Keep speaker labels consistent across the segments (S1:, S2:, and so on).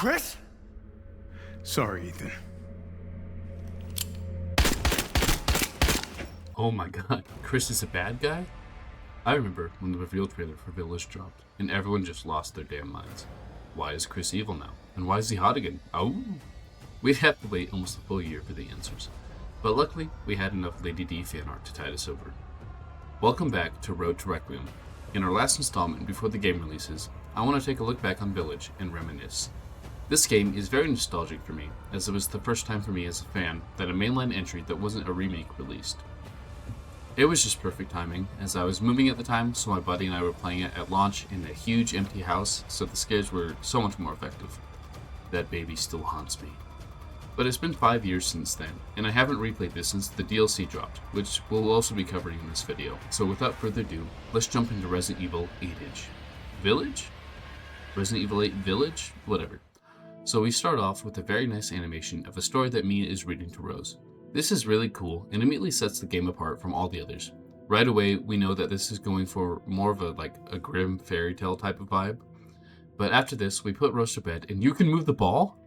S1: Chris? Sorry, Ethan.
S2: Oh my god, Chris is a bad guy? I remember when the reveal trailer for Village dropped, and everyone just lost their damn minds. Why is Chris evil now? And why is he hot again? Oh! We'd have to wait almost a full year for the answers. But luckily, we had enough Lady D fan art to tide us over. Welcome back to Road to Requiem. In our last installment before the game releases, I want to take a look back on Village and reminisce. This game is very nostalgic for me, as it was the first time for me as a fan that a mainline entry that wasn't a remake released. It was just perfect timing, as I was moving at the time, so my buddy and I were playing it at launch in a huge empty house, so the scares were so much more effective. That baby still haunts me. But it's been 5 years since then, and I haven't replayed this since the DLC dropped, which we'll also be covering in this video. So without further ado, let's jump into Resident Evil 8-ish. Village? Resident Evil 8 Village? Whatever. So we start off with a very nice animation of a story that Mia is reading to Rose. This is really cool and immediately sets the game apart from all the others. Right away, we know that this is going for more of a grim fairy tale type of vibe. But after this, we put Rose to bed, and you can move the ball?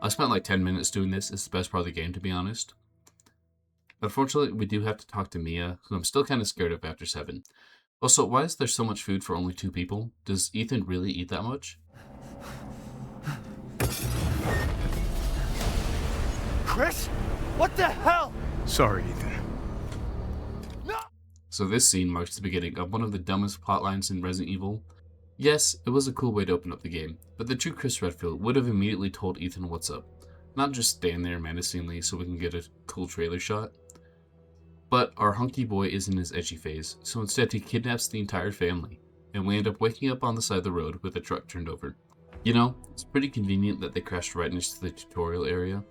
S2: I spent like 10 minutes doing this. It's the best part of the game, to be honest. Unfortunately, we do have to talk to Mia, who I'm still kind of scared of after 7. Also, why is there so much food for only 2 people? Does Ethan really eat that much?
S1: Chris? What the hell? Sorry, Ethan. No!
S2: So this scene marks the beginning of one of the dumbest plotlines in Resident Evil. Yes, it was a cool way to open up the game, but the true Chris Redfield would have immediately told Ethan what's up. Not just stand there menacingly so we can get a cool trailer shot. But our hunky boy is in his edgy phase, so instead he kidnaps the entire family, and we end up waking up on the side of the road with a truck turned over. You know, it's pretty convenient that they crashed right into the tutorial area.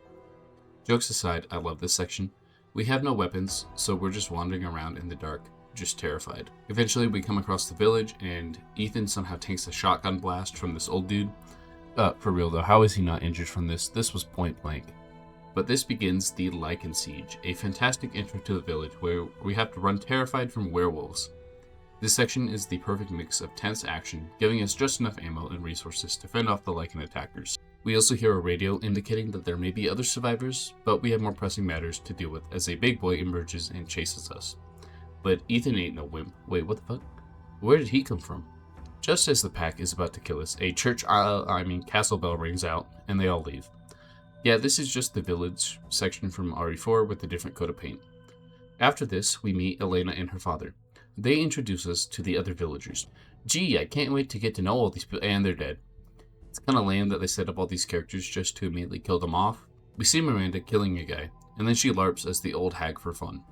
S2: Jokes aside, I love this section. We have no weapons, so we're just wandering around in the dark, just terrified. Eventually, we come across the village, and Ethan somehow takes a shotgun blast from this old dude. For real though, how is he not injured from this? This was point blank. But this begins the Lycan Siege, a fantastic intro to the village where we have to run terrified from werewolves. This section is the perfect mix of tense action, giving us just enough ammo and resources to fend off the Lycan attackers. We also hear a radio indicating that there may be other survivors, but we have more pressing matters to deal with as a big boy emerges and chases us. But Ethan ain't no wimp. Wait, what the fuck? Where did he come from? Just as the pack is about to kill us, a castle bell rings out, and they all leave. Yeah, this is just the village section from RE4 with a different coat of paint. After this, we meet Elena and her father. They introduce us to the other villagers. Gee, I can't wait to get to know all these people, and they're dead. It's kind of lame that they set up all these characters just to immediately kill them off. We see Miranda killing a guy, and then she LARPs as the old hag for fun.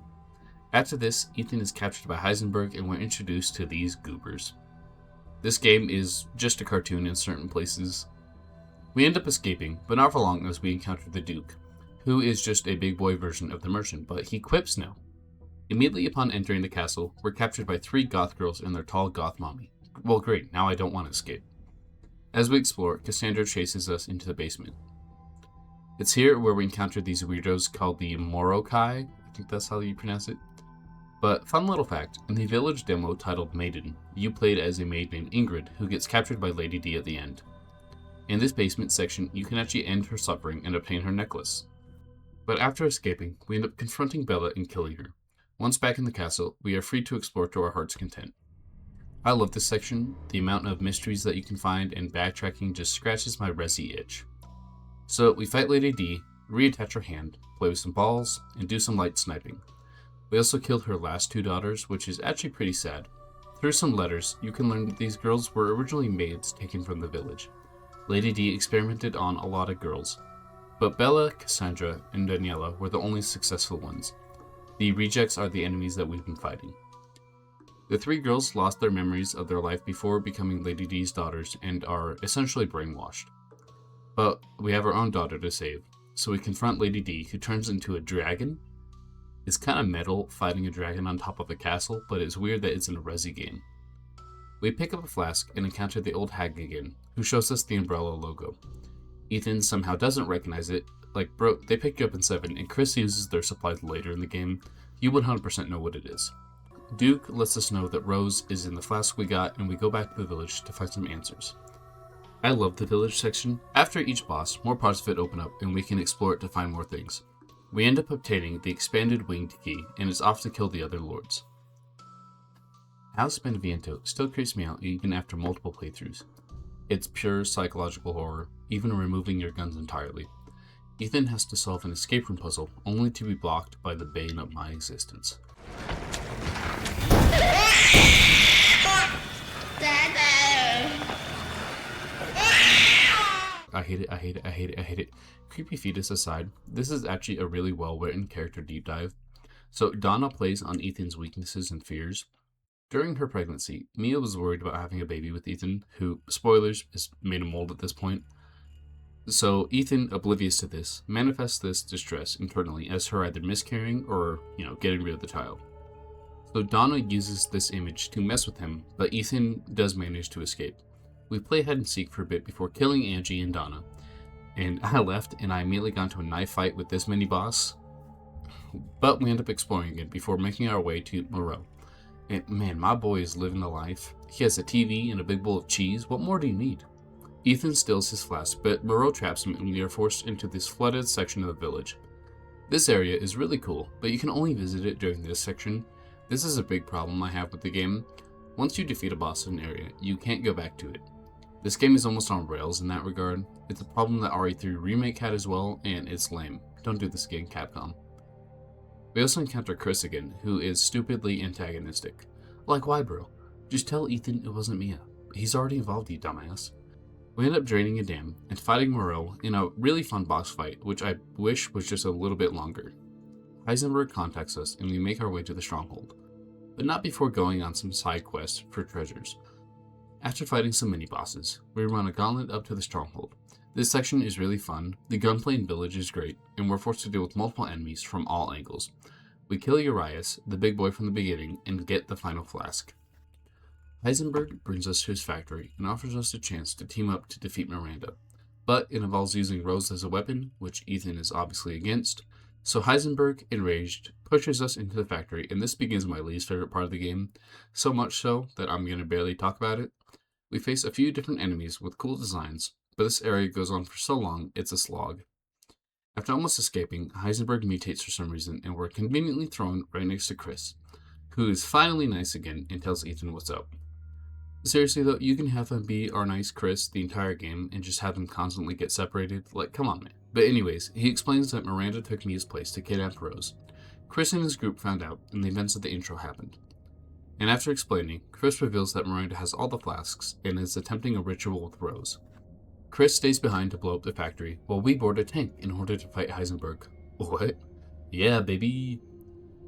S2: After this, Ethan is captured by Heisenberg and we're introduced to these goobers. This game is just a cartoon in certain places. We end up escaping, but not for long as we encounter the Duke, who is just a big boy version of the merchant, but he quips now. Immediately upon entering the castle, we're captured by 3 goth girls and their tall goth mommy. Well great, now I don't want to escape. As we explore, Cassandra chases us into the basement. It's here where we encounter these weirdos called the Morokai, I think that's how you pronounce it. But fun little fact, in the village demo titled Maiden, you played as a maid named Ingrid who gets captured by Lady D at the end. In this basement section, you can actually end her suffering and obtain her necklace. But after escaping, we end up confronting Bella and killing her. Once back in the castle, we are free to explore to our heart's content. I love this section. The amount of mysteries that you can find and backtracking just scratches my Resi itch. So we fight Lady D, reattach her hand, play with some balls, and do some light sniping. We also killed her last 2 daughters, which is actually pretty sad. Through some letters, you can learn that these girls were originally maids taken from the village. Lady D experimented on a lot of girls, but Bella, Cassandra, and Daniela were the only successful ones. The rejects are the enemies that we've been fighting. The 3 girls lost their memories of their life before becoming Lady D's daughters and are essentially brainwashed. But we have our own daughter to save, so we confront Lady D, who turns into a dragon. It's kind of metal fighting a dragon on top of a castle, but it's weird that it's in a Resi game. We pick up a flask and encounter the old hag again, who shows us the Umbrella logo. Ethan somehow doesn't recognize it. Like, bro, they picked you up in 7, and Chris uses their supplies later in the game. You 100% know what it is. Duke lets us know that Rose is in the flask we got, and we go back to the village to find some answers. I love the village section. After each boss, more parts of it open up and we can explore it to find more things. We end up obtaining the expanded winged key, and it's off to kill the other lords. House Beneviento still creeps me out even after multiple playthroughs. It's pure psychological horror, even removing your guns entirely. Ethan has to solve an escape room puzzle, only to be blocked by the bane of my existence. I hate it. Creepy fetus aside, this is actually a really well-written character deep dive. So Donna plays on Ethan's weaknesses and fears. During her pregnancy, Mia was worried about having a baby with Ethan, who, spoilers, is made a mold at this point. So Ethan, oblivious to this, manifests this distress internally as her either miscarrying or, getting rid of the child. So Donna uses this image to mess with him, but Ethan does manage to escape. We play hide and seek for a bit before killing Angie and Donna, and I left and I immediately got into a knife fight with this mini boss, but we end up exploring it before making our way to Moreau. And man, my boy is living the life. He has a TV and a big bowl of cheese. What more do you need? Ethan steals his flask, but Moreau traps him and we are forced into this flooded section of the village. This area is really cool, but you can only visit it during this section. This is a big problem I have with the game. Once you defeat a boss in an area, you can't go back to it. This game is almost on rails in that regard. It's a problem that RE3 Remake had as well, and it's lame. Don't do this again, Capcom. We also encounter Chris again, who is stupidly antagonistic. Like, why, bro? Just tell Ethan it wasn't Mia. He's already involved, you dumbass. We end up draining a dam and fighting Moreau in a really fun boss fight, which I wish was just a little bit longer. Heisenberg contacts us and we make our way to the stronghold, but not before going on some side quests for treasures. After fighting some mini-bosses, we run a gauntlet up to the stronghold. This section is really fun, the gunplay in Village is great, and we're forced to deal with multiple enemies from all angles. We kill Urias, the big boy from the beginning, and get the final flask. Heisenberg brings us to his factory and offers us a chance to team up to defeat Miranda, but it involves using Rose as a weapon, which Ethan is obviously against. So Heisenberg, enraged, pushes us into the factory, and this begins my least favorite part of the game, so much so that I'm going to barely talk about it. We face a few different enemies with cool designs, but this area goes on for so long, it's a slog. After almost escaping, Heisenberg mutates for some reason, and we're conveniently thrown right next to Chris, who is finally nice again and tells Ethan what's up. Seriously though, you can have him be our nice Chris the entire game and just have them constantly get separated, like, come on man. But anyways, he explains that Miranda took Mia's place to kidnap Rose. Chris and his group found out, and the events of the intro happened. And after explaining, Chris reveals that Miranda has all the flasks and is attempting a ritual with Rose. Chris stays behind to blow up the factory, while we board a tank in order to fight Heisenberg. What? Yeah, baby.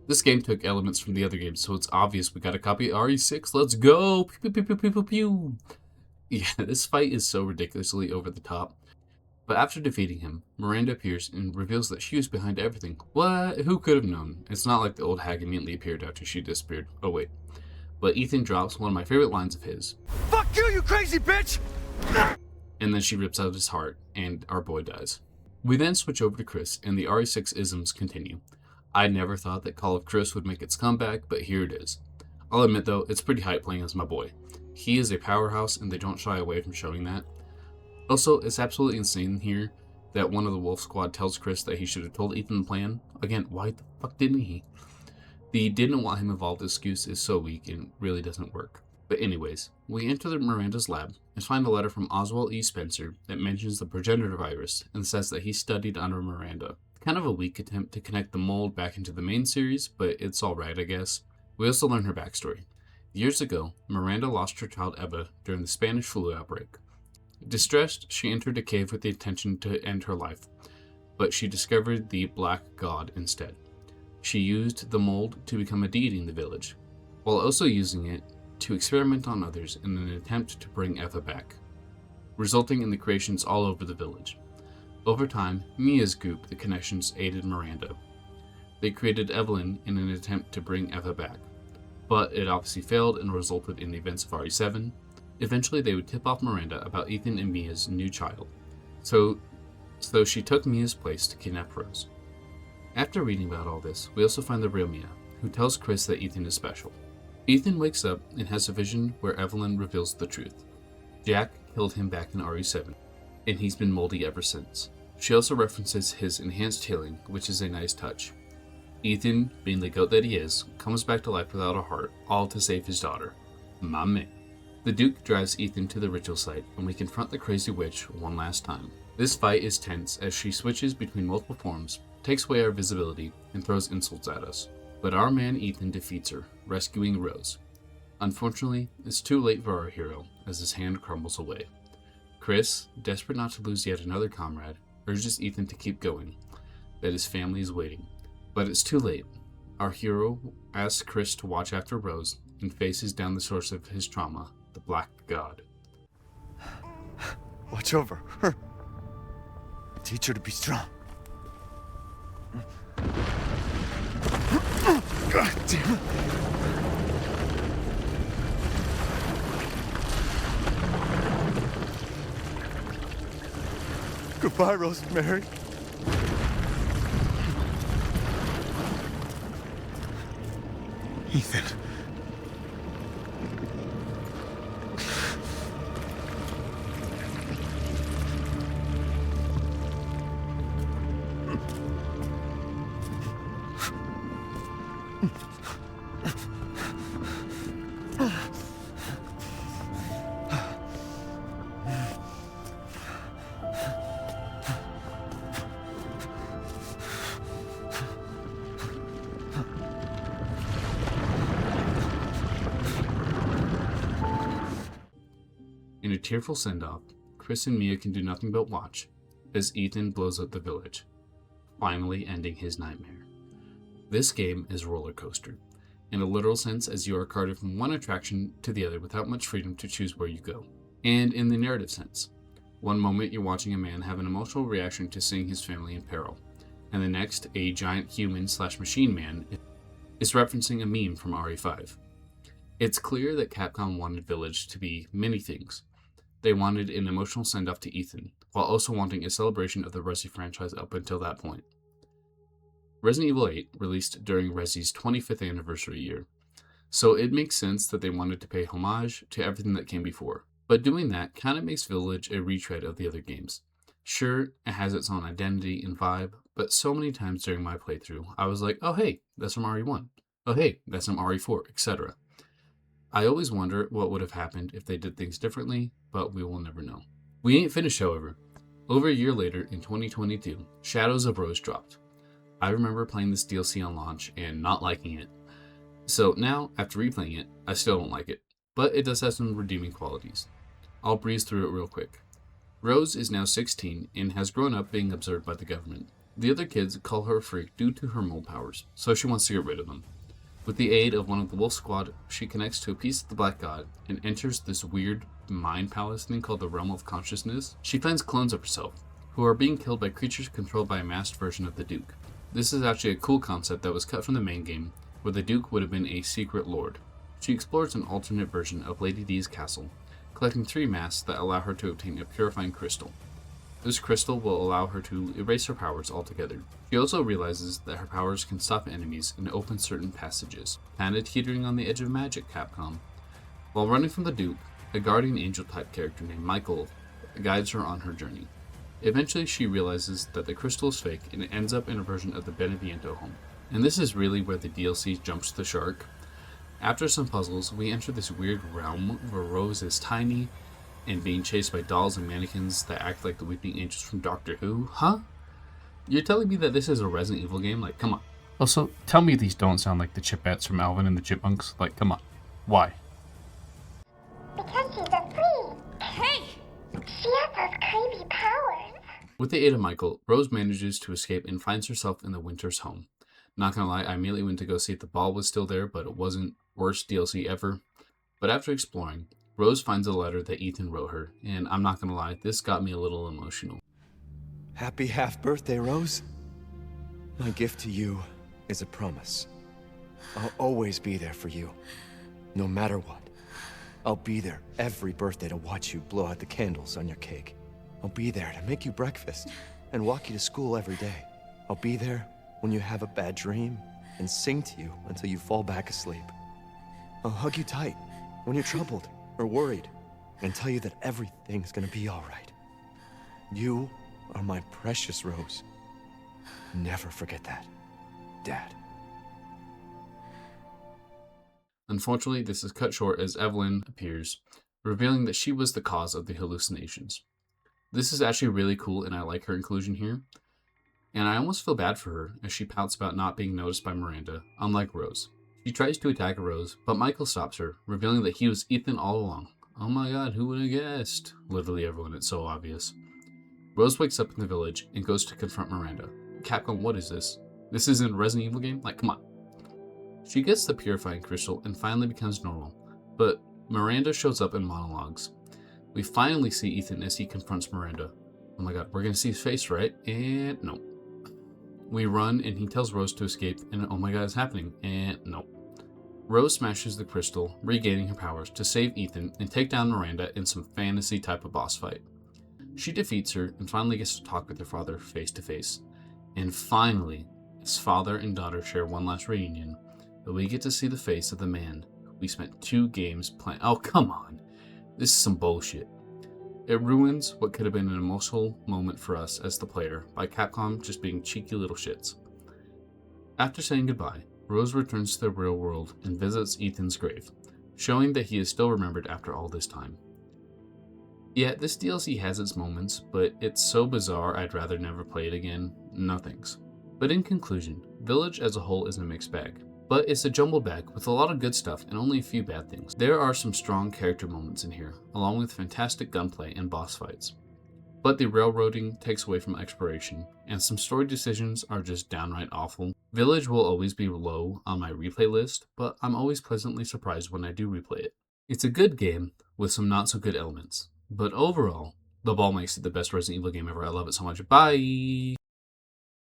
S2: This game took elements from the other games, so it's obvious we gotta copy RE6, let's go! Pew pew pew pew pew pew! Yeah, this fight is so ridiculously over the top. But after defeating him, Miranda appears and reveals that she was behind everything. What? Who could have known? It's not like the old hag immediately appeared after she disappeared. Oh wait. But Ethan drops one of my favorite lines of his.
S1: Fuck you, you crazy bitch!
S2: And then she rips out his heart, and our boy dies. We then switch over to Chris, and the RE6 isms continue. I never thought that Call of Chris would make its comeback, but here it is. I'll admit though, it's pretty hype playing as my boy. He is a powerhouse, and they don't shy away from showing that. Also, it's absolutely insane here that one of the Wolf Squad tells Chris that he should have told Ethan the plan. Again, why the fuck didn't he? The didn't want him involved excuse is so weak and really doesn't work. But anyways, we enter the Miranda's lab and find a letter from Oswald E. Spencer that mentions the progenitor virus and says that he studied under Miranda. Kind of a weak attempt to connect the mold back into the main series, but it's alright I guess. We also learn her backstory. Years ago, Miranda lost her child Eva during the Spanish flu outbreak. Distressed, she entered a cave with the intention to end her life, but she discovered the Black God instead. She used the mold to become a deity in the village, while also using it to experiment on others in an attempt to bring Eva back, resulting in the creations all over the village. Over time, Mia's group, the Connections, aided Miranda. They created Evelyn in an attempt to bring Eva back, but it obviously failed and resulted in the events of RE7. Eventually, they would tip off Miranda about Ethan and Mia's new child, so she took Mia's place to kidnap Rose. After reading about all this, we also find the real Mia, who tells Chris that Ethan is special. Ethan wakes up and has a vision where Evelyn reveals the truth. Jack killed him back in RE7, and he's been moldy ever since. She also references his enhanced healing, which is a nice touch. Ethan, being the goat that he is, comes back to life without a heart, all to save his daughter. My man. The Duke drives Ethan to the ritual site, and we confront the crazy witch one last time. This fight is tense as she switches between multiple forms, takes away our visibility, and throws insults at us. But our man Ethan defeats her, rescuing Rose. Unfortunately, it's too late for our hero, as his hand crumbles away. Chris, desperate not to lose yet another comrade, urges Ethan to keep going, that his family is waiting. But it's too late. Our hero asks Chris to watch after Rose and faces down the source of his trauma, the Black God.
S1: Watch over her. Teach her to be strong. God damn it. Goodbye, Rosemary. Ethan.
S2: In a tearful send-off, Chris and Mia can do nothing but watch as Ethan blows up the village, finally ending his nightmare. This game is a roller coaster, in a literal sense, as you are carted from one attraction to the other without much freedom to choose where you go, and in the narrative sense. One moment you're watching a man have an emotional reaction to seeing his family in peril, and the next a giant human/machine man is referencing a meme from RE5. It's clear that Capcom wanted Village to be many things. They wanted an emotional send-off to Ethan, while also wanting a celebration of the Resi franchise up until that point. Resident Evil 8 released during Resi's 25th anniversary year, so it makes sense that they wanted to pay homage to everything that came before. But doing that kind of makes Village a retread of the other games. Sure, it has its own identity and vibe, but so many times during my playthrough, I was like, oh hey, that's from RE1. Oh hey, that's from RE4, etc. I always wonder what would have happened if they did things differently, but we will never know. We ain't finished, however. Over a year later, in 2022, Shadows of Rose dropped. I remember playing this DLC on launch and not liking it. So now, after replaying it, I still don't like it, but it does have some redeeming qualities. I'll breeze through it real quick. Rose is now 16 and has grown up being observed by the government. The other kids call her a freak due to her mole powers, so she wants to get rid of them. With the aid of one of the Wolf Squad, she connects to a piece of the Black God and enters this weird mind palace thing called the Realm of Consciousness. She finds clones of herself, who are being killed by creatures controlled by a masked version of the Duke. This is actually a cool concept that was cut from the main game, where the Duke would have been a secret lord. She explores an alternate version of Lady D's castle, collecting 3 masks that allow her to obtain a purifying crystal. This crystal will allow her to erase her powers altogether. She also realizes that her powers can stop enemies and open certain passages, kinda teetering on the edge of magic, Capcom. While running from the Duke, a guardian angel type character named Michael guides her on her journey. Eventually she realizes that the crystal is fake and it ends up in a version of the Beneviento home. And this is really where the DLC jumps the shark. After some puzzles, we enter this weird realm where Rose is tiny and being chased by dolls and mannequins that act like the weeping angels from Doctor Who. Huh? You're telling me that this is a Resident Evil game? Like, come on. Also, tell me these don't sound like the Chipettes from Alvin and the Chipmunks. Like, come on. Why?
S3: Because she's a freak. Hey! She has those crazy powers.
S2: With the aid of Michael, Rose manages to escape and finds herself in the Winter's home. Not gonna lie, I immediately went to go see if the ball was still there, but it wasn't. Worst DLC ever. But after exploring, Rose finds a letter that Ethan wrote her, and I'm not gonna lie, this got me a little emotional.
S1: Happy half-birthday, Rose. My gift to you is a promise. I'll always be there for you, no matter what. I'll be there every birthday to watch you blow out the candles on your cake. I'll be there to make you breakfast and walk you to school every day. I'll be there when you have a bad dream and sing to you until you fall back asleep. I'll hug you tight when you're troubled or worried. and tell you that everything's gonna be alright. You are my precious Rose. Never forget that, Dad.
S2: Unfortunately, this is cut short as Evelyn appears, revealing that she was the cause of the hallucinations. This is actually really cool, and I like her inclusion here. And I almost feel bad for her as she pouts about not being noticed by Miranda, unlike Rose. She tries to attack Rose, but Michael stops her, revealing that he was Ethan all along. Oh my god, who would have guessed? Literally everyone, it's so obvious. Rose wakes up in the village and goes to confront Miranda. Capcom, what is this? This isn't a Resident Evil game? Like, come on. She gets the purifying crystal and finally becomes normal, but Miranda shows up in monologues. We finally see Ethan as he confronts Miranda. Oh my god, we're gonna see his face, right? And no. We run and he tells Rose to escape, and oh my god, it's happening, and no. Rose smashes the crystal, regaining her powers to save Ethan and take down Miranda in some fantasy type of boss fight. She defeats her and finally gets to talk with her father face to face. And finally, as father and daughter share one last reunion, we get to see the face of the man we spent 2 games playing. Oh, come on. This is some bullshit. It ruins what could have been an emotional moment for us as the player by Capcom just being cheeky little shits. After saying goodbye, Rose returns to the real world and visits Ethan's grave, showing that he is still remembered after all this time. Yeah, this DLC has its moments, but it's so bizarre I'd rather never play it again. No thanks. But in conclusion, Village as a whole is a mixed bag. But it's a jumbled bag with a lot of good stuff and only a few bad things. There are some strong character moments in here, along with fantastic gunplay and boss fights. But the railroading takes away from exploration, and some story decisions are just downright awful. Village will always be low on my replay list, but I'm always pleasantly surprised when I do replay it. It's a good game with some not so good elements, but overall, the ball makes it the best Resident Evil game ever. I love it so much. Bye!